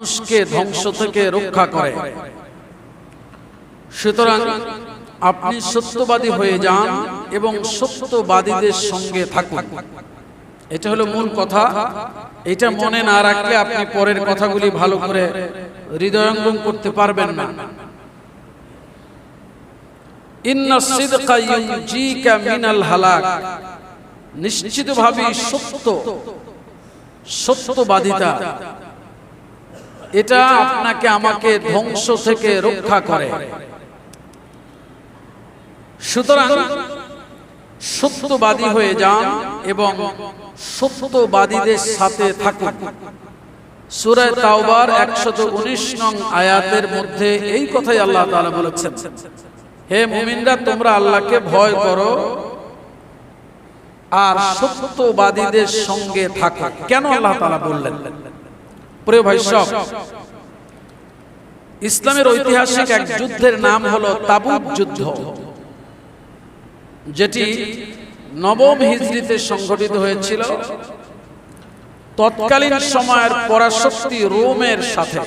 মানুষকে ধ্বংস থেকে রক্ষা করে। সুতরাং আপনি সত্যবাদী হয়ে যান এবং সত্যবাদীদের সঙ্গে থাকুন। এটা হলো মূল কথা। এটা মনে না রাখলে আপনি পরের কথাগুলি ভালো করে হৃদয়ঙ্গম করতে পারবেন না। ইন্নাস সিদকা ইউনজিকা মিনাল হালাক, নিশ্চিতভাবে সত্যবাদিতা এটা আপনাকে আমাকে ধ্বংস থেকে রক্ষা করে। সুতরাং সত্যবাদী হয়ে যান এবং সত্যবাদীদের সাথে থাকুন। সূরা তাওবার 119 নং আয়াতের মধ্যে এই কথাই আল্লাহ তাআলা বলেছেন, হে মুমিনরা তোমরা আল্লাহকে ভয় করো আর সত্যবাদীদের সঙ্গে থাকো। কেন আল্লাহ তাআলা বললেন? প্রিয় ভাই সব, ইসলামের ঐতিহাসিক এক যুদ্ধের নাম হলো তাবুক যুদ্ধ, যেটি নবম হিজরিতে সংঘটিত হয়েছিল তৎকালীন সময়ের পরাশক্তি রোমের সাথে।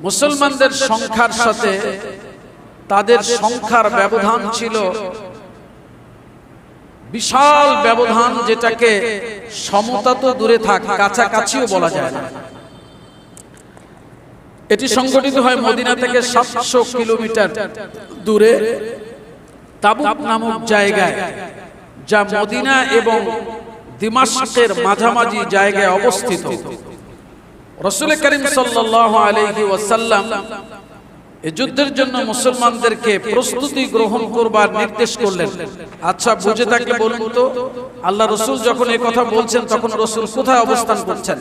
মুসলমানদের সংখ্যার সাথে তাদের সংখ্যার ব্যবধান ছিল বিশাল ব্যবধান, যেটাকে সমতা তো দূরে থাক, কাছাকাছিও বলা যায় না। এটি সংঘটিত হয় মদিনা থেকে 700 কিলোমিটার দূরে তাবুক নামক জায়গায়, যা মদিনা এবং দিমাশকের মাঝামাঝি জায়গায় অবস্থিত। রাসূল করিম সাল্লাল্লাহু আলাইহি ওয়াসাল্লাম এই যুদ্ধের জন্য মুসলমানদেরকে প্রস্তুতি গ্রহণ করবার নির্দেশ করলেন। আচ্ছা, বুঝে থাকলে বলুন তো, আল্লাহ রাসূল যখন এই কথা বলছেন তখন রাসূল কোথায় অবস্থান করছেন?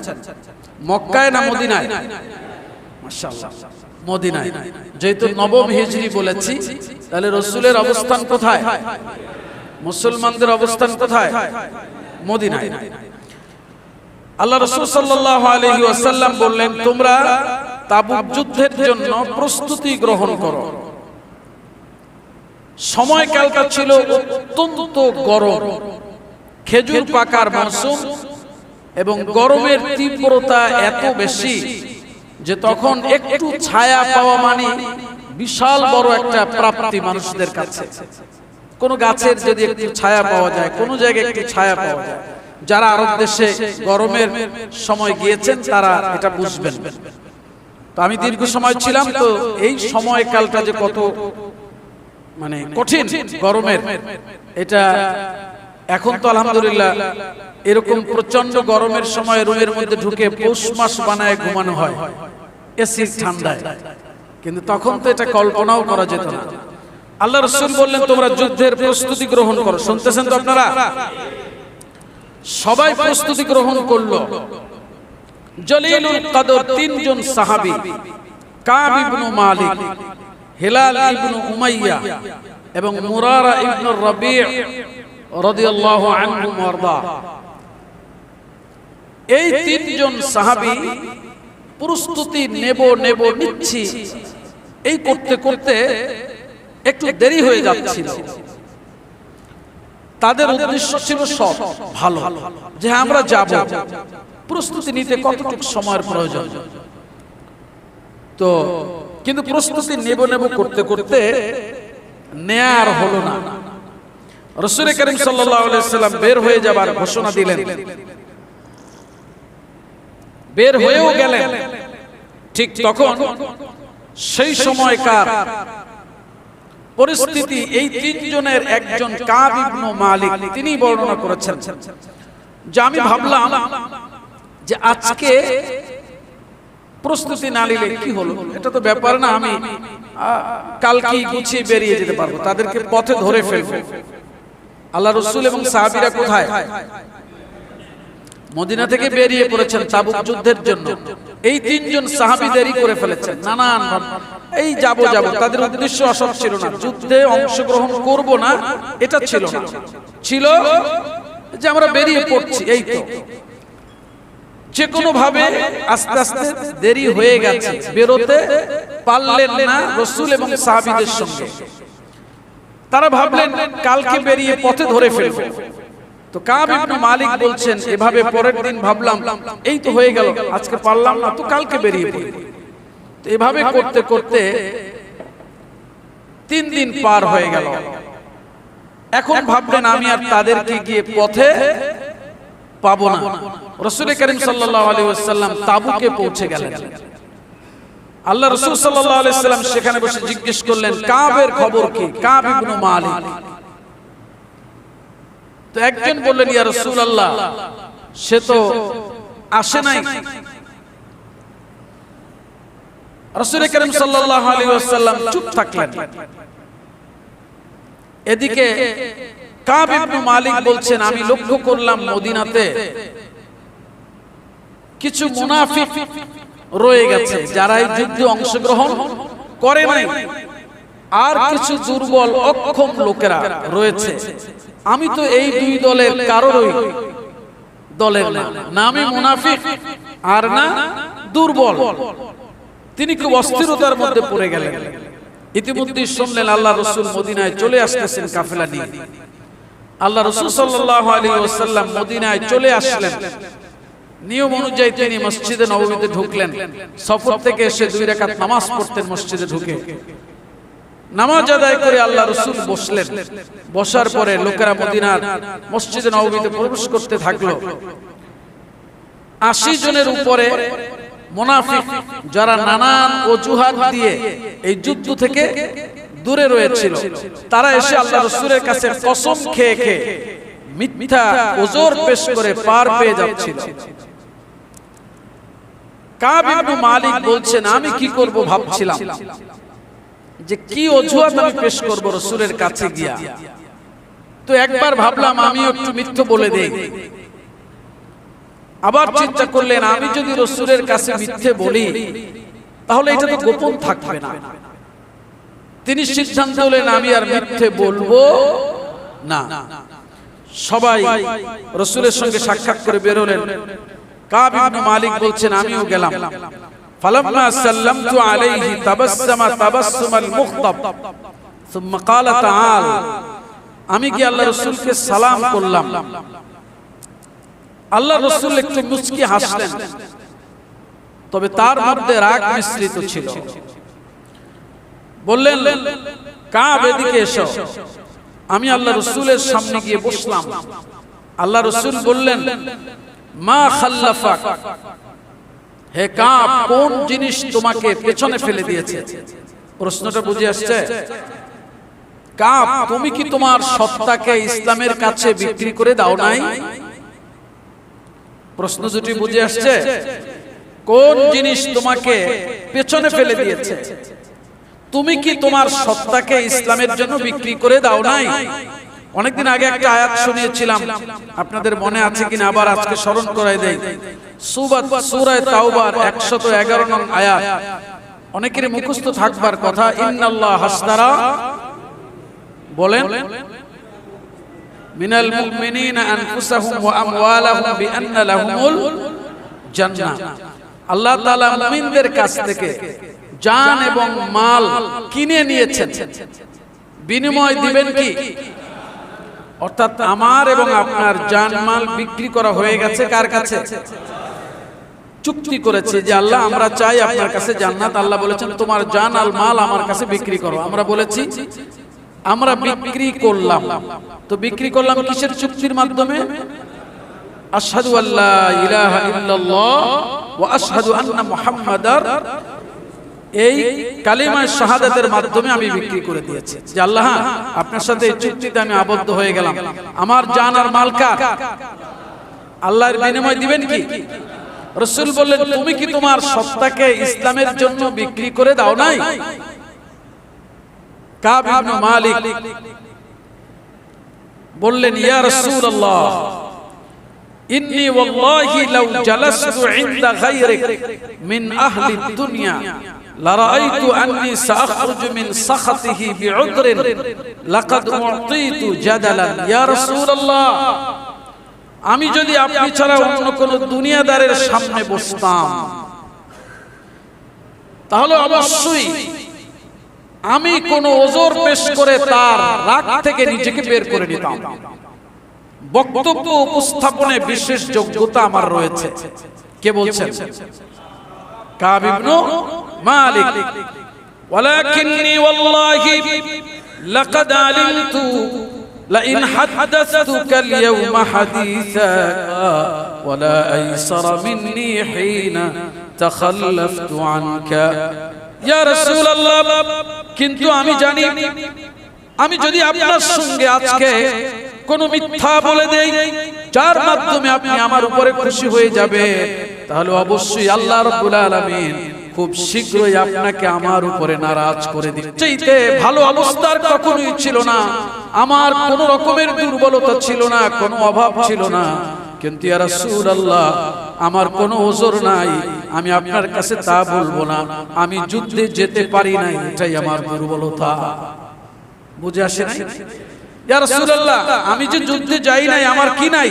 মক্কায় না মদিনায়? মাশাআল্লাহ, মদিনায়। যেহেতু নবম হিজরি বলেছি, তাহলে রাসূলের অবস্থান কোথায়? মুসলমানদের অবস্থান কোথায়? মদিনায়। আল্লাহ রাসূল সাল্লাল্লাহু আলাইহি ওয়াসাল্লাম বললেন, তোমরা তাবুক যুদ্ধের জন্য প্রস্তুতি গ্রহণ করো। সময়কালটা ছিল অত্যন্ত গরম, খেজুর পাকার মৌসুম, এবং গরমের তীব্রতা এত বেশি যে তখন একটু ছায়া পাওয়া মানে বিশাল বড় একটা প্রাপ্তি মানুষদের কাছে। কোন গাছের যদি একটু ছায়া পাওয়া যায়, কোন জায়গায় একটু ছায়া পাওয়া যায়, যারা আরব দেশে গরমের সময় গিয়েছেন তারা এটা বুঝবেন। তো আমি দীর্ঘ সময় ছিলাম, তো এই সময়কালটা যে কত মানে কঠিন গরমের, এটা এখন তো আলহামদুলিল্লাহ এরকম প্রচন্ড গরমের সময় রুমের মধ্যে ঢুকে পৌষ মাস বানায় ঘুমানো হয় এসির ঠান্ডায়, কিন্তু তখন তো এটা কল্পনাও করা যেত না। আল্লাহ রাসূল বললেন, তোমরা যুদ্ধের প্রস্তুতি গ্রহণ করো। শুনতেছেন তো আপনারা? সবাই প্রস্তুতি গ্রহণ করলো। জলিলুল কদর তিনজন সাহাবী, কাব ইবনে মালিক, হিলাল ইবনে উমাইয়া এবং মুরারা ইবনে রাবি' রাদিয়াল্লাহু আনহু ওয়ারদা, এই তিনজন সাহাবী প্রস্তুতি নিচ্ছি, এই করতে করতে একটু দেরি হয়ে যাচ্ছিল। তাদের উদ্দেশ্য ছিল সব ভালো, যে আমরা যাব, প্রস্তুতি নিতে কতটুকু সময়ের প্রয়োজন। তো কিন্তু প্রস্তুতি নেব করতে করতে নেয়ার হলো না। রাসূল করিম সাল্লাল্লাহু আলাইহি ওয়াসাল্লাম বের হয়ে যাবার ঘোষণা দিলেন, বের হয়েও গেলেন। ঠিক তখন সেই সময়কার পরিস্থিতি এই তিনজনের একজন কাব ইবনে মালিক তিনি বর্ণনা করেছেন যে আমি ভাবলাম যে আজকে প্রস্তুতি না নিলে কি হলো, এটা তো ব্যাপার না, আমি কালকেই গুছিয়ে বেরিয়ে যেতে পারবো, তাদেরকে পথে ধরে ফেলবো। আল্লাহ রাসূল এবং সাহাবীরা কোথায়? মদিনা থেকে বেরিয়ে পড়েছেন তাবুক যুদ্ধের জন্য। এই তিনজন সাহাবী দেরি করে ফেলেছেন, নানান এই যাব, তাদের উদ্দেশ্য অসৎ ছিল না, যুদ্ধে অংশগ্রহণ করব না এটা ছিল না, ছিল যে আমরা বেরিয়ে পড়ছি। এই তো যে কোনো ভাবে আস্তে আস্তে দেরি হয়ে গেছে, বেরোতে পারলেন না রাসূল এবং সাহাবীদের সঙ্গে। তারা ভাবলেন কালকে বেরিয়ে পথে ধরে ফেলবে। তো তো কাব ইবনে মালিক বলছেন এভাবে পরের দিন ভাবলাম এই তো হয়ে গেল, আজকে পারলাম না তো কালকে বেরিয়ে পড়ি। তো এভাবে করতে করতে 3 দিন পার হয়ে গেল। এখন ভাবলেন আমি আর তাদেরকে গিয়ে পথে পাবো না। রাসূল করিম সাল্লাল্লাহু আলাইহি ওয়াসাল্লাম তাবুকে পৌঁছে গেলেন। আল্লাহ রাসূল সাল্লাল্লাহু আলাইহি ওয়াসাল্লাম সেখানে বসে জিজ্ঞেস করলেন কাবের খবর কি, কাব ইবনে মালিক। তো একজন বললেন ইয়া রাসূলুল্লাহ সে তো আসে নাই। রাসূল করিম সাল্লাল্লাহু আলাইহি ওয়াসাল্লাম চুপ থাকলেন। এদিকে কাব ইবনে মালিক বলছেন আমি লক্ষ্য করলাম মদিনাতে কিছু মুনাফিক রয়ে গেছে যারা এই যুদ্ধে অংশগ্রহণ করে নাই, আর কিছু দুর্বল অক্ষম লোকেরা রয়েছে। আমি তো এই দুই দলের কারোরই দলের না, না আমি মুনাফিক আর না দুর্বল। তিনি খুব অস্থিরতার মধ্যে পড়ে গেলেন। ইতিমধ্যে শুনলেন আল্লাহ রাসূল মদিনায় চলে আসতেছেন কাফেলা নিয়ে। আল্লাহ রাসূল সাল্লাল্লাহু আলাইহি ওয়াসাল্লাম মদিনায় চলে আসলেন। নিয়ম অনুযায়ী তিনি মসজিদে নববীতে ঢুকলেন। সফর থেকে এসে 2 রাকাত নামাজ পড়তেন মসজিদে ঢুকে। নামাজ আদায় করে আল্লাহ রাসূল বসলেন। বসার পরে লোকেরা মদিনার মসজিদে নববীতে প্রবেশ করতে থাকলো। 80 জনের উপরে মুনাফিক যারা নানান অজুহাত দিয়ে এই যুদ্ধ থেকে দূরে রয়েছিল, তারা এসে আল্লাহ রাসূলের কাছে কসম খেয়ে খেয়ে মিথ্যা ওজর পেশ করে পার পেয়ে যাচ্ছিল। কাব ইবনে মালিক বলছেন আমি কি করব ভাবছিলাম যে কি অজুহাত আমি পেশ করব রাসূলের কাছে গিয়া। তো একবার ভাবলাম আমি একটু মিথ্যা বলে দেই। আবার চিন্তা করলেন আমি যদি রাসূলের কাছে মিথ্যে বলি তাহলে এটা তো গোপন থাকবে না। তিনি সিদ্ধান্ত নিলেন আমি আর মিথ্যে বলবো না। সবাই রাসূলের সঙ্গে সাক্ষাৎ করে বের হলেন। কাব ইবনে মালিক বলছেন আমিও গেলাম। ফালাম্মা সাল্লামতু আলাইহি তাবাসসামা তাবাসসুমাল মুখতাব সুম্মা ক্বালা তাআল। আমি কি আল্লাহ রাসূলকে সালাম করলাম। আল্লাহ রাসূল একটু মুচকি হাসলেন, তবে তার মধ্যে রাগ মিশ্রিত ছিল। বললেন কাব এদিকে এসো। আমি আল্লাহ রাসূলের সামনে গিয়ে বসলাম। আল্লাহ রাসূল বললেন মা খাল্লাফাক, হে কাব কোন জিনিস তোমাকে পেছনে ফেলে দিয়েছে। প্রশ্নটা বুঝে আসছে? কাব তুমি কি তোমার সত্তাকে ইসলামের কাছে বিক্রি করে দাও নাই? প্রশ্ন দুটি বুঝে আসছে? কোন জিনিস তোমাকে পেছনে ফেলে দিয়েছে? তুমি কি তোমার সত্তাকে ইসলামের জন্য বিক্রি করে দাও নাই? অনেকদিন আগে একটা আয়াত শুনিয়েছিলাম, আপনাদের মনে আছে কিনা আবার আজকে স্মরণ করাই দেই। সূরা তাওবার 111 নং আয়াত অনেকেরই মুখস্থ থাকবার কথা। ইন্নাল্লাহ হাসতারা, বলেন মিনাল মুমিনিনা আনফুসাহুম ওয়া আমওয়ালাহুম বিআন্না লাহুমুল জান্নাহ। আল্লাহ তাআলা মুমিনদের কাছ থেকে জান এবং মাল কিনে নিয়েছেন, বিনিময় দিবেন কি? অর্থাৎ আমার এবং আপনার জান মাল বিক্রি করা হয়ে গেছে কার কাছে? চুক্তি করেছে যে আল্লাহ আমরা চাই আপনার কাছে জান্নাত। আল্লাহ বলেছেন তোমার জান আর মাল আমার কাছে বিক্রি করো। আমরা বলেছি আমরা বিক্রি করলাম। তো বিক্রি করলাম কিসের চুক্তির মাধ্যমে? আশহাদু আল্লা ইলাহা ইল্লাল্লাহ ওয়া আশহাদু আন্না মুহাম্মাদার, এই কালিমা শাহাদাতের মাধ্যমে আমি বিক্রি করে দিয়েছি যে আল্লাহ আপনার সাথে এই চুক্তিতে আমি আবদ্ধ হয়ে গেলাম। আমার জান আর মাল কার? আল্লাহর বিনিময় দিবেন কি? রাসূল বললেন তুমি কি তোমার সত্তাকে ইসলামের জন্য বিক্রি করে দাও নাই? কাব ইবনে মালিক বললেন ইয়া রাসূলুল্লাহ ইন্নী ওয়াল্লাহি লাউ জালাসতু ইনদা গায়রিক মিন আহলি দুনিয়া লারাআইতু আন্নী সাআখরুজু মিন সাখাতিহি বিউদরিন লাকাদ উতিতু জাদালান ইয়া রাসূলুল্লাহ। আমি যদি আপনি ছাড়া অন্য কোন দুনিয়াদারের সামনে বসতাম তাহলে অবশ্যই আমি কোন ওজর পেশ করে তার রাগ থেকে নিজেকে বের করে নিতাম। বক্তব্য উপস্থাপনে বিশেষ যোগ্যতা আমার রয়েছে। কে বলছেন? কাব ইবনে মালিক। ওয়ালাকিন্নী ওয়াল্লাহি লাকাদ আলিমতু লাইন হাদাসতুকা আল-ইয়াওমা হাদিসা ওয়ালা আইসারা মিন্নী হিনা তাখাল্লাফতু আনকা। ইয়া রাসূলুল্লাহ, কিন্তু আমি জানি আমি যদি আপনার সঙ্গে আজকে কোন মিথ্যা বলে দেই যার মাধ্যমে আপনি আমার উপরে খুশি হয়ে যাবে, তাহলে অবশ্যই আল্লাহ রাব্বুল আলামিন খুব শীঘ্রই আপনাকে আমার উপরে নারাজ করে দিবেন। চাইতে ভালো অবস্থার কখনোই ছিল না, আমার কোন রকমের দুর্বলতা ছিল না, কোনো অভাব ছিল না, কিন্তু ইয়া রাসূলুল্লাহ আমার কোনো ওজর নাই, আমি আপনার কাছে তা বলবো না। আমি যুদ্ধে যেতে পারি নাই, এটাই আমার দুর্বলতা। বুঝে আসে নাই? ইয়া রাসূলুল্লাহ, আমি যে যুদ্ধে যাই নাই, আমার কি নাই?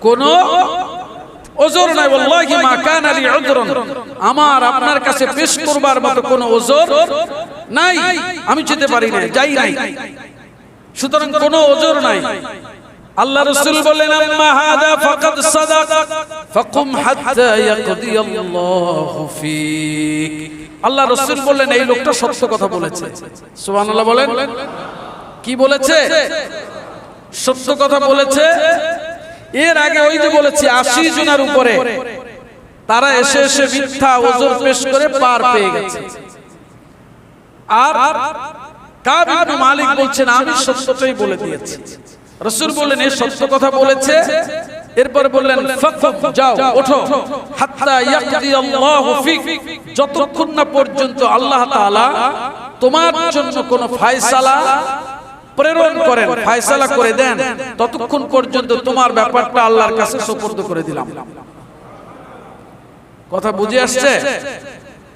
কোনো ওজর নাই। ওয়াল্লাহি মা কানা লি উযরুন, আমার আপনার কাছে পেশ করবার মতো কোনো ওজর নাই, আমি যেতে পারি না, যাই নাই, সুতরাং কোনো ওজর নাই। আল্লাহ রাসূল বলেন, আম্মা হাদা ফাকাদ সাদাক ফাকুম হাত্তা ইয়াকদি আল্লাহু ফিক। আল্লাহ রাসূল বললেন, এই লোকটা সত্য কথা বলেছে। সুবহানাল্লাহ বলেন। কি বলেছে? সত্য কথা বলেছে। এর আগে ওই যে বলেছি 80 জনের উপরে তারা এসে এসে মিথ্যা ওজর পেশ করে পার পেয়ে গেছে। আর কাব ইবনে মালিক বলছেন, আমি সত্যটাই বলে দিয়েছি। রাসূল বললেন, এই সত্য কথা বলেছে। এরপর বললেন, ফাকুম, যাও, ওঠো, হাত্তা ইয়াকদি আল্লাহু ফিক, যতক্ষণ না পর্যন্ত আল্লাহ তাআলা তোমার জন্য কোন ফয়সালা প্রেরণ করেন, ফয়সালা করে দেন, ততক্ষণ পর্যন্ত তোমার ব্যাপারটা আল্লাহর কাছে সুপর্দ করে দিলাম। কথা বুঝে আসছে?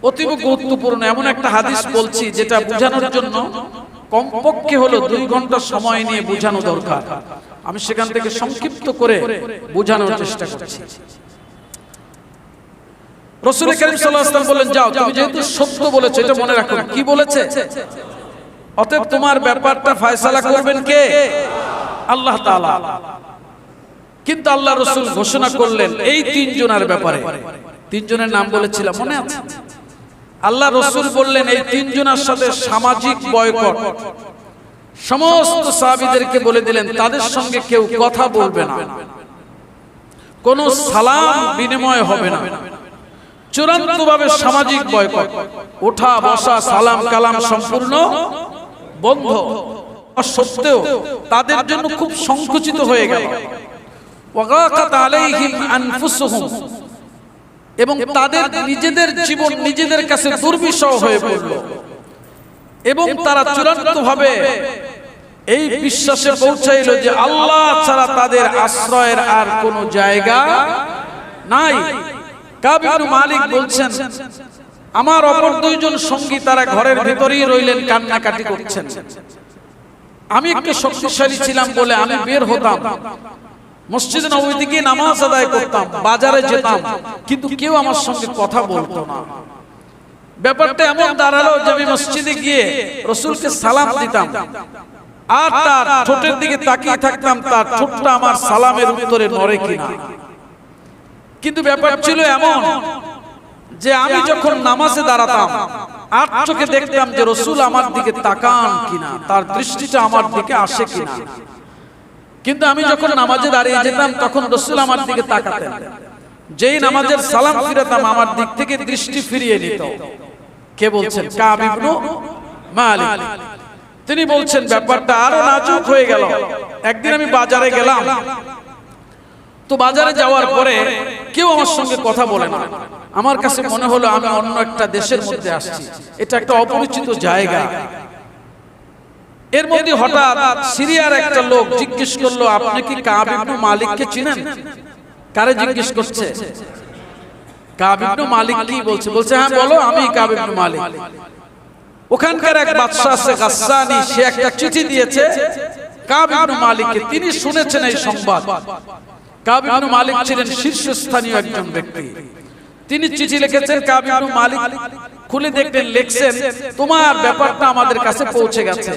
অতীব গুরুত্বপূর্ণ এমন একটা হাদিস বলছি যেটা বোঝানোর জন্য কমপক্ষে হলো 2 ঘন্টা সময় নিয়ে বোঝানো দরকার। আমি সেখান থেকে সংক্ষিপ্ত করে বোঝানোর চেষ্টা করছি। রাসূল কারীম সাল্লাল্লাহু আলাইহি ওয়াসাল্লাম বলেন, যাও, তুমি যেহেতু সত্য বলেছো, এটা মনে রাখো। কি বলেছে? অতএব তোমার ব্যাপারটা ফয়সালা করবেন কে? আল্লাহ তাআলা। কিন্তু আল্লাহ রাসূল ঘোষণা করলেন এই 3 জনের ব্যাপারে। 3 জনের নাম বলেছিলাম, মনে আছে? আল্লাহ রাসূল বললেন এই 3 জনের সাথে সামাজিক বয়কট। সমস্ত সাহাবীদেরকে বলে দিলেন তাদের সঙ্গে কেউ কথা বলবে না, কোনো সালাম বিনিময় হবে না, চূড়ান্তভাবে সামাজিক বয়কট, ওঠা বসা সালাম কালাম সম্পূর্ণ বন্ধ। সত্ত্বেও তাদের জন্য খুব সংকুচিত হয়ে গেল। ওয়াগাকাত আলাইহিম আনফুসুহুম, এবং তাদের নিজেদের জীবন নিজেদের কাছে দুর্বিষহ হয়ে পড়ল, এবং তারা চূড়ান্তভাবে এই বিশ্বাসে পৌঁছাইল যে আল্লাহ ছাড়া তাদের আশ্রয়ের আর কোনো জায়গা নাই। কাব ইবনে মালিক বলছেন, আমার অপর 2 জন সঙ্গী তারা ঘরের ভিতরেই রইলেন, কান্নাকাটি করছেন। আমি একটু শক্তিশালী ছিলাম বলে আমি বের হতাম, মসজিদে নববীতে গিয়ে নামাজ আদায় করতাম, বাজারে যেতাম, কিন্তু কেউ আমার সঙ্গে কথা বলতো না। ব্যাপারটা এমন দাঁড়ালো যে আমি মসজিদে গিয়ে রাসূলকে সালাম দিতাম, আর তার ঠোঁটের দিকে তাকিয়ে থাকতাম, তার ঠোঁটটা আমার সালামের উত্তরে নড়ে কিনা। কিন্তু ব্যাপার ছিল এমন যে আমি যখন নামাজে দাঁড়াতাম, আর চোখে দেখতাম যে রাসূল আমার দিকে তাকান কিনা, তার দৃষ্টিটা আমার দিকে আসে কিনা। কিন্তু আমি যখন নামাজে দাঁড়িয়ে যেতাম তখন রাসূল আমার দিকে তাকাতেন, যেই নামাজের সালাম ফিরাতাম আমার দিক থেকে দৃষ্টি ফিরিয়ে নিত। কে বলছেন? কাব ইবনে মালিক। তিনি বলছেন ব্যাপারটা আরো নাজুক হয়ে গেল। একদিন আমি বাজারে গেলাম, তো বাজারে যাওয়ার পরে কেউ আমার সঙ্গে কথা বলে না। আমার কাছে মনে হলো আমি অন্য একটা দেশের মধ্যে আসছি, এটা একটা অপরিচিত জায়গা। এর মধ্যে হঠাৎ সিরিয়ার একটা লোক জিজ্ঞেস করলো, আপনি কি কাব ইবনে মালিককে চিনেন? কারে জিজ্ঞেস করছে? কাব ইবনে মালিক কি বলছে? বলছে, হ্যাঁ বলো, আমি কাব ইবনে মালিক। ওখানকার এক বাদশা আছে গাসসানি, সে একটা চিঠি দিয়েছে কাব ইবনে মালিককে। তিনি শুনেছেন এই সংবাদ। কাব ইবনে মালিক ছিলেন শীর্ষস্থানীয় একজন ব্যক্তি। তিনি চিঠি লিখেছেন, কাব ইবনে মালিক খুলে দেখলেন, লিখছেন, তোমার ব্যাপারটা আমাদের কাছে পৌঁছে গেছে,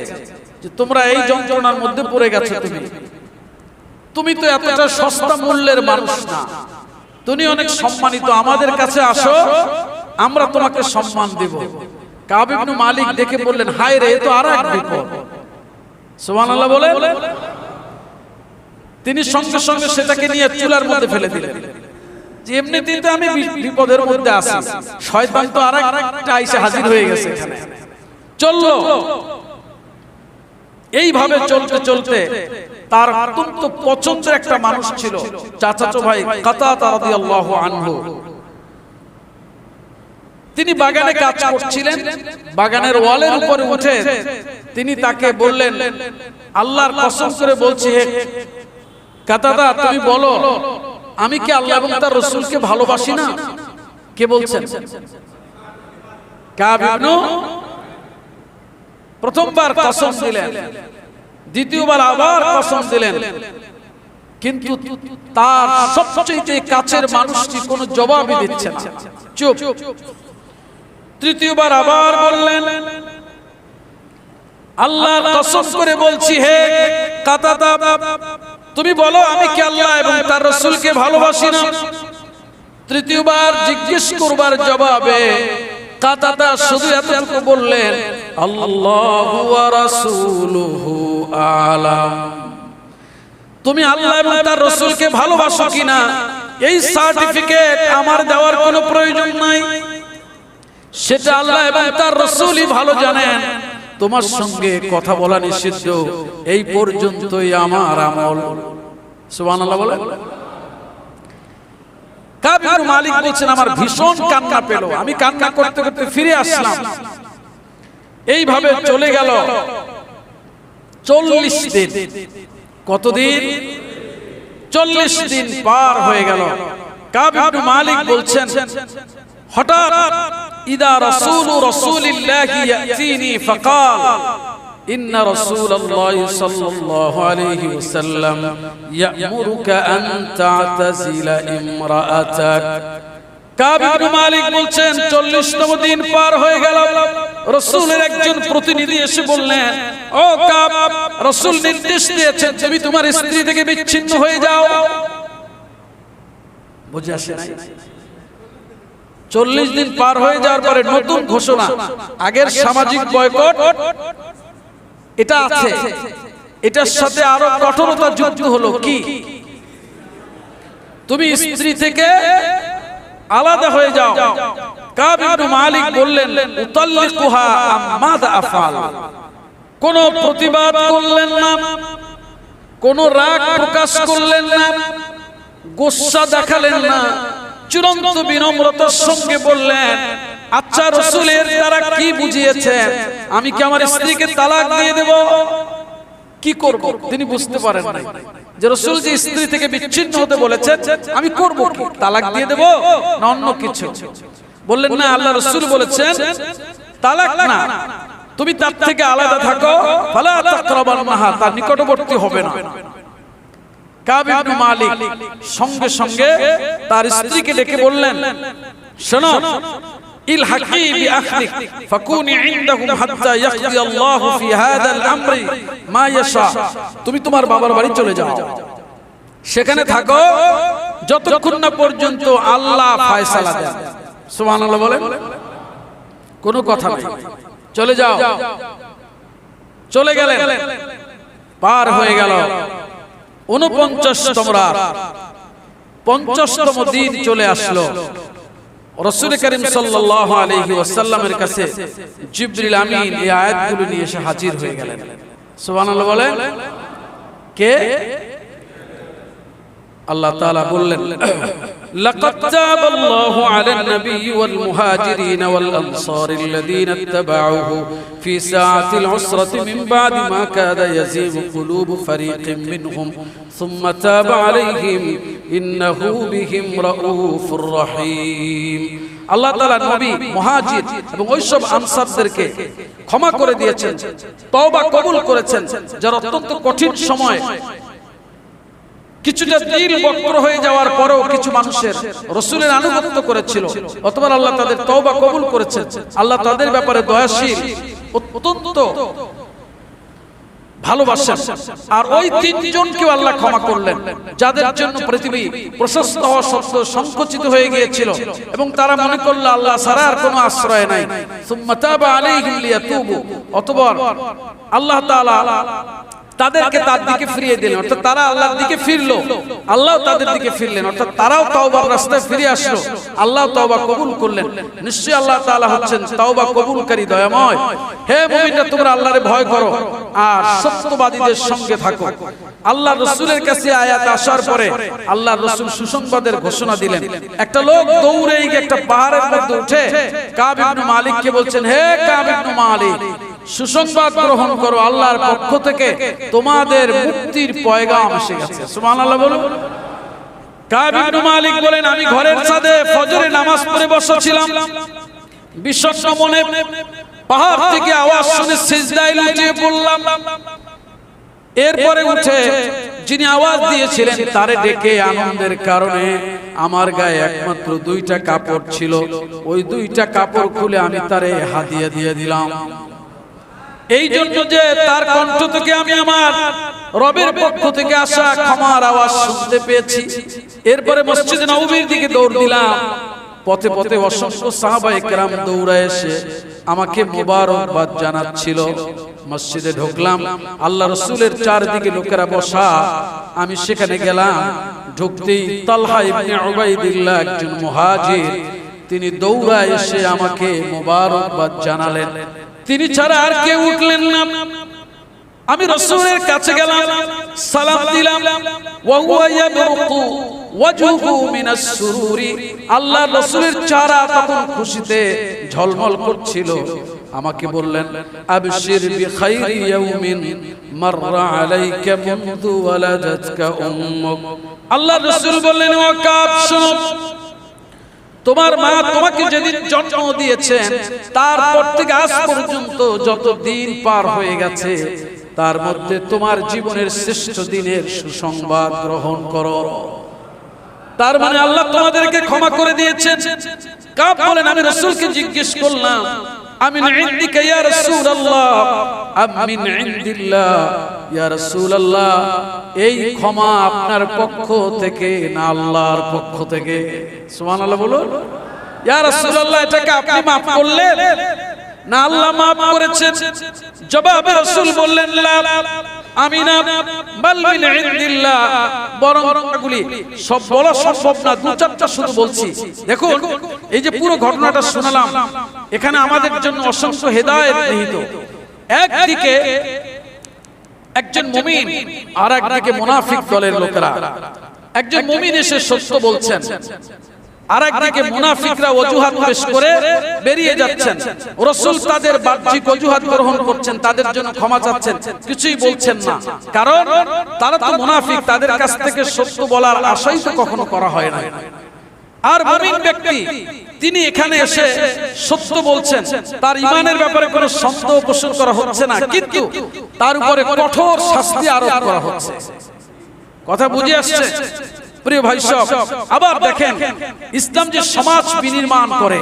যে তোমরা এই যন্ত্রণার মধ্যে পড়ে গেছো। তুমি তুমি তো এতটা সস্তা মূল্যের মানুষ না, তুমি অনেক সম্মানিত, আমাদের কাছে আসো, আমরা তোমাকে সম্মান দেব। কাব ইবনে মালিক দেখে বললেন, হায় রে, এ তো আরেক বিপদ। সুবহানাল্লাহ বলে তিনি সঙ্গে সঙ্গে সেটাকে নিয়ে চুলার মধ্যে ফেলে দিলেন, যে এমনিতেই তো আমি বিপদের মধ্যে আছি, শয়তান তো আরেকটা এসে হাজির হয়ে গেছে এখানে। চললো, এইভাবে চলতে চলতে তার অত্যন্ত পছন্দের একটা মানুষ ছিল, চাচাতো ভাই কাতাদা রাদিয়াল্লাহু আনহু। তিনি বাগানে কাজ করছিলেন, বাগানের ওয়ালের উপরে উঠে তিনি তাকে বললেন, আল্লাহর কসম করে বলছি হে কাতাদা, তুমি বলো আমি কি আল্লাহ এবং তার রাসূলকে ভালোবাসি না? কে বলছেন? কাব ইবনে প্রথমবার কসম দিলেন, দ্বিতীয়বার আবার কসম দিলেন, কিন্তু তার সবচেয়ে কাছের মানুষটি কোনো জবাবই দিচ্ছে না, চুপ। তৃতীয়বার আবার বললেন, আল্লাহর কসম করে বলছি হে কাতাদা, তুমি বলো আমি কি আল্লাহ এবং তার রাসূলকে ভালোবাসি না? তৃতীয়বার জিজ্ঞেস করবার জবাবে কাতাদা শুধু এতটুকু বললেন, আল্লাহু ওয়া রাসূলুহু আ'লাম। তুমি আল্লাহ এবং তার রাসূলকে ভালোবাসো কিনা এই সার্টিফিকেট আমার দেওয়ার কোনো প্রয়োজন নাই, সেটা আল্লাহ এবং তার রাসূলই ভালো জানেন। তোমার সঙ্গে কথা বলা নিষিদ্ধ, এই পর্যন্তই আমার আমল। সুবহানাল্লাহ বলে। কাব ইবনে মালিক বলছেন, আমার ভীষণ কান্না পেল, আমি কান্না করতে করতে ফিরে আসলাম। এইভাবে চলে গেল 40 দিন। কতদিন? 40 দিন পার হয়ে গেল। কাব ইবনে মালিক বলছেন, হঠাৎ ইদা রাসূলিল্লাহি ইয়াতিনি ফাকাল ইন্না রাসূলাল্লাহি সাল্লাল্লাহু আলাইহি ওয়াসাল্লাম ইয়া'মুরুকা আন তা'তাজিলা ইমরাআতাক। কাব ইবনে মালিক বলছেন, 40তম দিন পার হয়ে গেল, রাসূলের একজন প্রতিনিধি এসে বললেন, ও কাব, রাসূল নির্দেশ দিয়েছেন তুমি তোমার স্ত্রী থেকে বিচ্ছিন্ন হয়ে যাও। বুঝে আসে নাই? 40 দিন পার হয়ে যাওয়ার পরে নতুন ঘোষণা, আগের সামাজিক বয়কট এটা আছে, এটার সাথে আরো কঠোরতা যুক্ত হলো। কি? তুমি স্ত্রী থেকে আলাদা হয়ে যাও। কাব ইবনে মালিক বললেন, উতাল্লিকুহা আম্মাদা আফআল। কোন প্রতিবাদ করলেন না, কোন রাগ প্রকাশ করলেন না, গোসা দেখালেন না, চূড়ান্ত বিনম্রতার সঙ্গে বললেন, আচ্ছা রাসূলের দ্বারা কি বুঝিয়েছেন, আমি কি আমার স্ত্রীকে তালাক দিয়ে দেব? কি করব? তিনি বুঝতে পারেন না যে রাসূল যে স্ত্রী থেকে বিচ্ছিন্ন হতে বলেছেন, আমি করব কি? তালাক দিয়ে দেব না অন্য কিছু? বললেন, না, আল্লাহ রাসূল বলেছেন তালাক না, তুমি তার থেকে আলাদা থাকো, ফালা তাকরাবান্নাহা, তার নিকটবর্তী হবে না। কাব ইবনে মালিক সঙ্গে সঙ্গে তার স্ত্রীকে ডেকে বললেন, শোনো, ইলহাকি বিআখলিক ফাকুনি ইনদাহুম হাত্তা ইয়াকদি আল্লাহু ফি হাদাল আমরি মা ইয়াশা। তুমি তোমার বাবার বাড়ি চলে যাও, সেখানে থাকো যতক্ষণ না পর্যন্ত আল্লাহ ফয়সালা দেন। সুবহানাল্লাহ বলেন। কোনো কথা নেই, চলে যাও। চলে গেলেন, পার হয়ে গেল 49তম রাত, 50তম দিন চলে আসলো। রাসূল করিম সাল্লাল্লাহু আলাইহি ওয়াসাল্লামের কাছে জিবরিল আমিন এই আয়াতগুলো নিয়ে এসে হাজির হয়ে গেলেন। সুবহানাল্লাহ বলেন। কে? আল্লাহ তাআলা বললেন, লাকাদ তাবাল্লাহু আলান নাবিয়্যি ওয়াল মুহাজিরিন ওয়াল আনসারিল্লাযীনা ইত্তাবাউহু ফি সাআতিল উসরাতি মিন বাদি মা কাদা ইয়াযীগু কুলুবু ফারীকিন মিনহুম সুম্মা তাবা আলাইহিম ইন্নাহু বিহিম রাউফুর রহিম। আল্লাহ তাআলা নবী, মুহাজির এবং ওইসব আনসারদেরকে ক্ষমা করে দিয়েছেন, তওবা কবুল করেছেন, যারা অত্যন্ত কঠিন সময় কিছুটা দিল বক্র হয়ে যাওয়ার পরেও কিছু মানুষের রাসূলের আনুগত্য করেছিল, অথবা আল্লাহ তাদের তওবা কবুল করেছেন। আল্লাহ তাদের ব্যাপারে দয়াশীল, অত্যন্ত ভালোবাসেন। আর ওই তিনজনকেও আল্লাহ ক্ষমা করলেন, যাদের জন্য পৃথিবী প্রশস্ত হওয়া সত্ত্বেও সংকুচিত হয়ে গিয়েছিল এবং তারা মনে করল আল্লাহ ছাড়া আর কোনো আশ্রয় নাই। সুম্মা তাবা আলাইহিম লিয়াতুবু, অতঃপর আল্লাহ তাআলা তাদেরকে তার দিকে ফিরিয়ে দিলেন, অর্থাৎ তারা আল্লাহর দিকে ফিরলো, আল্লাহ তাদের দিকে ফিরলেন, অর্থাৎ তারাও তওবার রাস্তায় ফিরে আসলো, আল্লাহ তওবা কবুল করলেন। নিশ্চয়ই আল্লাহ তাআলা হচ্ছেন তওবা কবুলকারী, দয়াময়। হে মুমিনরা, তোমরা আল্লাহরে ভয় করো আর সত্যবাদীদের সঙ্গে থাকো। আল্লাহ রাসূলের কাছে আয়াত আসার পরে আল্লাহ রাসূল সুসংবাদের ঘোষণা দিলেন। একটা লোক দৌড়ে গিয়ে একটা পাহাড়ের মধ্যে উঠে কাব ইবনে মালিককে বলছেন, হে কাব ইবনে মালিক, সুসংবাদ গ্রহণ করো, আল্লাহর পক্ষ থেকে তোমাদের মুক্তির পয়গাম এসে গেছে। সুবহানাল্লাহ বলুন। কাব ইবনে মালিক বলেন, আমি ঘরের ছাদে ফজরের নামাজ পড়ে বসেছিলাম, বিষণ্ণ মনে পাহাড় থেকে আওয়াজ শুনে সিজদায় লুটিয়ে পড়লাম। এরপরে উঠে যিনি আওয়াজ দিয়েছিলেন তারে ডেকে আনন্দের কারণে আমার গায়ে একমাত্র দুইটা কাপড় ছিল, ওই দুইটা কাপড় খুলে আমি তারে হাদিয়া দিয়ে দিলাম। এই জন্য যে তার কণ্ঠ থেকে আমি আমার রবের পক্ষ থেকে আসা ক্ষমার আওয়াজ শুনতে পেয়েছি। এরপরে মসজিদে নববীর দিকে দৌড় দিলাম। পথে পথে অসংখ্য সাহাবায়ে কেরাম দৌড়ায় এসে আমাকে মোবারকবাদ জানাচ্ছিল। মসজিদে ঢুকলাম, আল্লাহ রাসূলের চারদিকে লোকেরা বসা, আমি সেখানে গেলাম। ঢুকতেই তালহা ইবনে উবাইদিল্লাহ, একজন মুহাজির, তিনি দৌড়ায় এসে আমাকে মোবারকবাদ জানালেন। তিনি ছাড়া আর কেউ উঠলেন না। আমি রাসূলের কাছে গেলাম, সালাম দিলাম। ওয়া হুয়া ইয়াবরুকু ওয়াজহু মিনাস সুরুরি, আল্লাহর রাসূলের চেহারা তখন খুশিতে ঝলমল করছিল। আমাকে বললেন, আবশির বিখাইরি ইয়াউমিন মাররা আলাইকা মুনযু ওয়ালাদাতকা উম্মুক। আল্লাহর রাসূল বললেন, ও কাব, শোনো, তোমার মা তোমাকে যেদিন জন্ম দিয়েছেন তারপর থেকে আজ পর্যন্ত যত দিন পার হয়ে গেছে তার মধ্যে তোমার জীবনের শ্রেষ্ঠ দিনের সুসংবাদ গ্রহণ করো। তার মানে আল্লাহ তোমাদেরকে ক্ষমা করে দিয়েছেন। কাব বলেন, আমি রাসূলকে জিজ্ঞেস করলাম, আমিন ইনদিকা ইয়া রাসূলুল্লাহ আমিন ইনদিল্লাহ ইয়া রাসূলুল্লাহ, এই ক্ষমা আপনার পক্ষ থেকে না আল্লাহর পক্ষ থেকে? সুবহানাল্লাহ বলুন। ইয়া রাসূলুল্লাহ, এটাকে আপনি maaf করলেন না আল্লাহ maaf করেছেন? জবাবে রাসূল বললেন, লা আমিনা বাল মিন ইনদিল্লাহ, বরং এগুলি সব বলা সম্ভব না, দু চারটা শুধু বলছি। দেখুন, এই যে পুরো ঘটনাটা শোনালাম, এখানে আমাদের জন্য অসংখ্য হেদায়েত নিহিত। একদিকে একজন মুমিন আর একদিকে মুনাফিক দলের লোকেরা। একজন মুমিন এসে সত্য বলছেন, আর একদিকে মুনাফিকরা অজুহাত পেশ করে বেরিয়ে যাচ্ছেন। রাসূল তাদের বাহ্যিক অজুহাত গ্রহণ করছেন, তাদের জন্য ক্ষমা চাচ্ছেন, কিছুই বলছেন না, কারণ তারা তো মুনাফিক, তাদের কাছ থেকে সত্য বলার আশাই তো কখনো করা হয় না। আর মুমিন ব্যক্তি তিনি এখানে এসে সত্য বলছেন, তার ঈমানের ব্যাপারে কোনো সন্দেহ পোষণ করা হচ্ছে না, কিন্তু তার উপরে কঠোর শাস্তি আরোপ করা হচ্ছে। কথা বুঝে আসছে প্রিয় ভাই সব? আবার দেখেন, ইসলাম যে সমাজ বিনির্মাণ করে,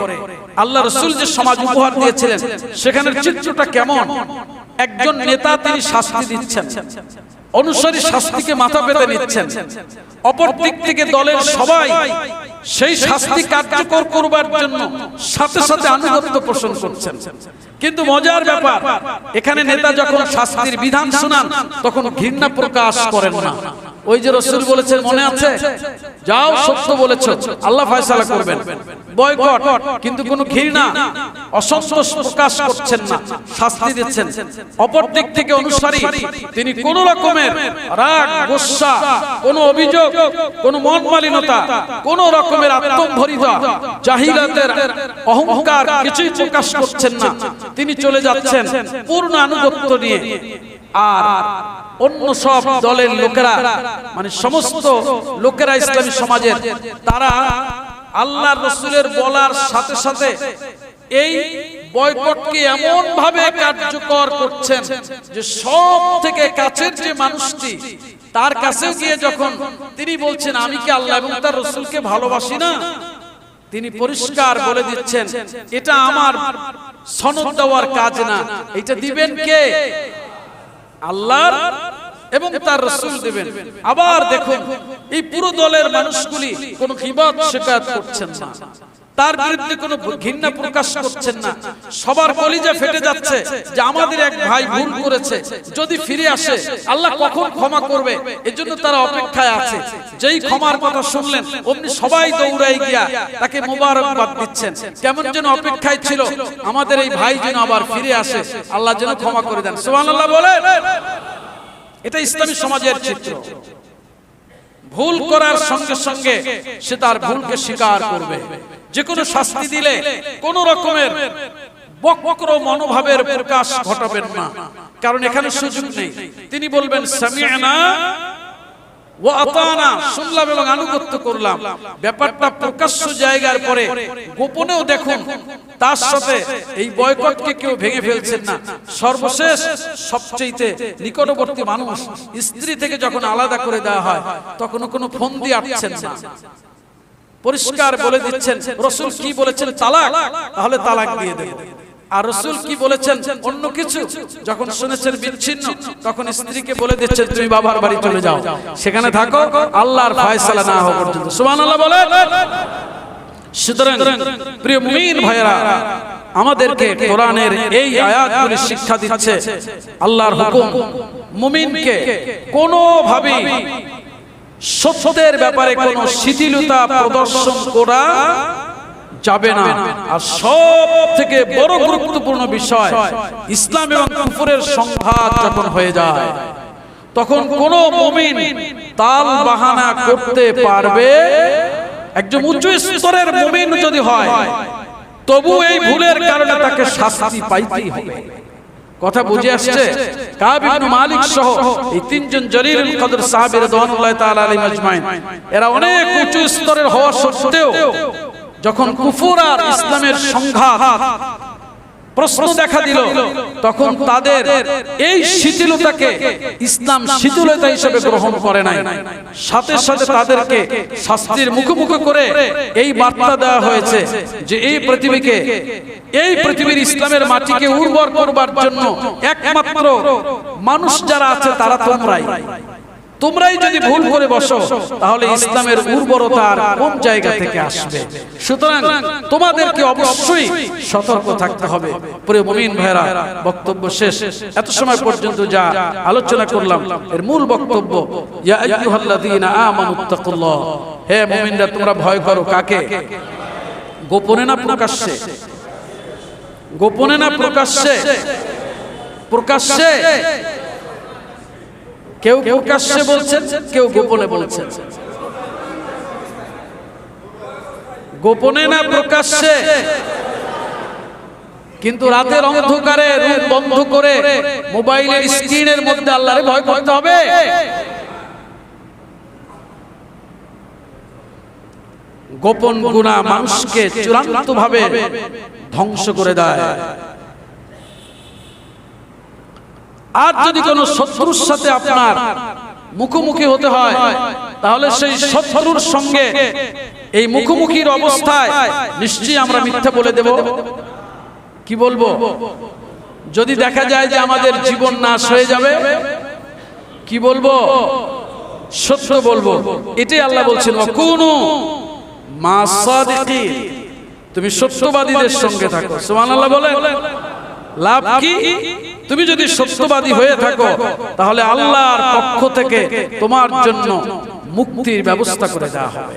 আল্লাহ রাসূল যে সমাজ উপহার দিয়েছিলেন, সেখানের চিত্রটা কেমন? একজন নেতা তিনি শাস্তি দিচ্ছেন, অনুসারী শাস্তিকে মাথা পেতে নিচ্ছেন, অপর দিক থেকে দলের সবাই সেই শাস্তি কার্যকর করবার জন্য সাথে সাথে আনুগত্য পোষণ করছেন। কিন্তু মজার ব্যাপার, এখানে নেতা যখন শাস্তির বিধান শোনান তখন ঘৃণা প্রকাশ করেন না। ওই যে রাসূল বলেছেন, মনে আছে, যাও সত্য বলেছো, আল্লাহ ফয়সালা করবেন, বয়কট, কিন্তু কোনো ঘৃণা অসন্তোষ প্রকাশ করছেন না, শাস্তি দিচ্ছেন। অপর দিক থেকে অনুসারী তিনি কোন রকমের রাগ, গোসা, কোন অভিযোগ, কোন মন মালিনতা, কোন রকমের আত্মম্ভরিতা, জাহিলাতের অহংকার কিছুই প্রকাশ করছেন না। তিনি চলে যাচ্ছেন পূর্ণ আনুগত্য নিয়ে। আর অন্য সব দলের লোকেরা, মানে সমস্ত লোকেরা ইসলামী সমাজের, তারা আল্লাহর রাসূলের বলার সাথে সাথে এই বয়কটকে এমন ভাবে কার্যকর করছেন যে সব থেকে কাছের যে মানুষটি, তার কাছে গিয়ে যখন তিনি বলছেন, আমি কি আল্লাহ এবং তার রাসূলকে ভালোবাসি না, তিনি পরিষ্কার বলে দিচ্ছেন, এটা আমার সনদ দেওয়ার কাজ না, এটা দিবেন কে? আল্লাহর এবং তার রাসূল দেবেন। আবার দেখুন এই পুরো দলের মানুষগুলি কোনো গীবত শিকায়ত করছেন না, তার বিরুদ্ধে কোনো ঘৃণা প্রকাশ করছেন না। সবার কলিজা ফেটে যাচ্ছে যে আমাদের এক ভাই ভুল করেছে, যদি ফিরে আসে আল্লাহ কখন ক্ষমা করবে, এজন্য তারা অপেক্ষায় আছে। যেই ক্ষমার কথা শুনলেন অমনি সবাই দৌড়াই গিয়া তাকে মোবারকবাদ দিচ্ছেন, কেমন যেন অপেক্ষায় ছিল আমাদের এই ভাই যেন আবার ফিরে আসে, আল্লাহ যেন ক্ষমা করে দেন। সুবহানাল্লাহ বলেন। এটা ইসলামী সমাজের চিত্র। ভুল করার সঙ্গে সঙ্গে সে তার ভুলকে স্বীকার করবে। যে কোনো শাস্তি দিলে কোন রকমের বক্র মনোভাবের প্রকাশ ঘটাবেন না, কারণ এখানে সুযোগ নেই। তিনি বলবেন সামি'না ওয়া আতানা, শুনলাম এবং আনুগত্য করলাম। ব্যাপারটা প্রকাশ্য জায়গার পরে গোপনেও দেখুন তার সাথে এই বয়কটকে কেউ ভেঙে ফেলছেন না। সর্বশেষ সবচেয়ে নিকটবর্তী মানুষ স্ত্রী থেকে যখন আলাদা করে দেওয়া হয় তখন কোনো ফোন দিয়ে আটছেন না, পরিষ্কার বলে দিচ্ছেন রাসূল কি বলেছেন তালাক, তাহলে তালাক দিয়ে দেব। আর রাসূল কি বলেছেন অন্য কিছু, যখন শুনেছেন বিচ্ছিন্ন তখন স্ত্রীকে বলে দিচ্ছেন তুমি বাবার বাড়ি চলে যাও, সেখানে থাকো আল্লাহর ফয়সালা না হওয়া পর্যন্ত। সুবহানাল্লাহ বলেন। সুতরাং প্রিয় মুমিন ভাইরা, আমাদেরকে কোরআনের এই আয়াতগুলি শিক্ষা দিচ্ছে আল্লাহর হুকুম মুমিনকে কোনোভাবে সত্যের ব্যাপারে কোনো শিথিলতা প্রদর্শন করা যাবে না। আর সব থেকে বড় গুরুত্বপূর্ণ বিষয়, ইসলাম এবং কুফরের সংঘাত যখন হয়ে যায় তখন কোন মুমিন তাল বাহানা করতে পারবে। একজন উচ্চ স্তরের মুমিন যদি হয় তবু এই ভুলের কারণে তাকে শাস্তি পাইতেই হবে। কথা বুঝে আসছে? কাব ইবনে মালিক সহ এই তিনজন জলিলুল কদর সাহাবী রাদিয়াল্লাহু তাআলা আলাইহিম আজমাইন, এরা অনেক উঁচু স্তরের হওয়া সত্ত্বেও যখন কুফর আর ইসলামের সংঘাত প্রশ্ন দেখা দিল তখন তাদের এই শিথিলতাকে ইসলাম শিথিলতা হিসেবে গ্রহণ করে নাই। সাথে সাথে তাদেরকে শাস্তির মুখোমুখি করে এই বার্তা দেওয়া হয়েছে যে এই পৃথিবীর ইসলামের মাটিকে উর্বর করবার জন্য একমাত্র মানুষ যারা আছে তারা তোমরাই যদি ভুল করে বসো তাহলে ইসলামের উর্বরতা আর কোন জায়গা থেকে আসবে? সুতরাং তোমাদেরকে অবশ্যই সতর্ক থাকতে হবে। প্রিয় মুমিন ভাইরা, বক্তব্য শেষ। এত সময় পর্যন্ত যা আলোচনা করলাম এর মূল বক্তব্য, ইয়া আইয়ুহাল্লাযীনা আমানুত্তাকুল্লাহ, হে মুমিনরা তোমরা ভয় করো। কাকে? গোপনে না প্রকাশ্যে? গোপনে না প্রকাশ্যে? প্রকাশ্যে। কেউ প্রকাশ্যে বলছেন, কেউ গোপনে বলছেন। গোপনে না প্রকাশ্যে? কিন্তু রাতের অন্ধকারে রূপ বন্ধ করে মোবাইলের স্ক্রিনের মধ্যে আল্লাহরে ভয় করতে হবে। গোপন গুনাহ মানুষকে চূড়ান্তভাবে ধ্বংস করে দেয়। আর যদি কোনো শত্রুর সাথে আপনার মুখোমুখি হতে হয় তাহলে সেই শত্রুর সঙ্গে এই মুখোমুখির অবস্থায় নিশ্চয়ই আমরা মিথ্যা বলে দেব। কি বলবো? যদি দেখা যায় যে আমাদের জীবন নাশ হয়ে যাবে, কি বলবো? সত্য বলবো। এটাই আল্লাহ বলছেন ওয়াকুনু মা'আস সাদিকিন, তুমি সত্যবাদীদের সঙ্গে থাকো। সুবহানাল্লাহ বলেন। লাভ কি? তুমি যদি সত্যবাদী হয়ে থাকো তাহলে আল্লাহর পক্ষ থেকে তোমার জন্য মুক্তির ব্যবস্থা করে দেওয়া হবে।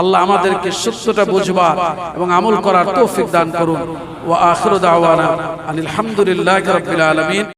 আল্লাহ আমাদেরকে সত্যটা বুঝবার এবং আমল করার তৌফিক দান করুন। ওয়া আখিরু দাওয়ানা আনিল হামদুলিল্লাহি রাব্বিল আলামিন।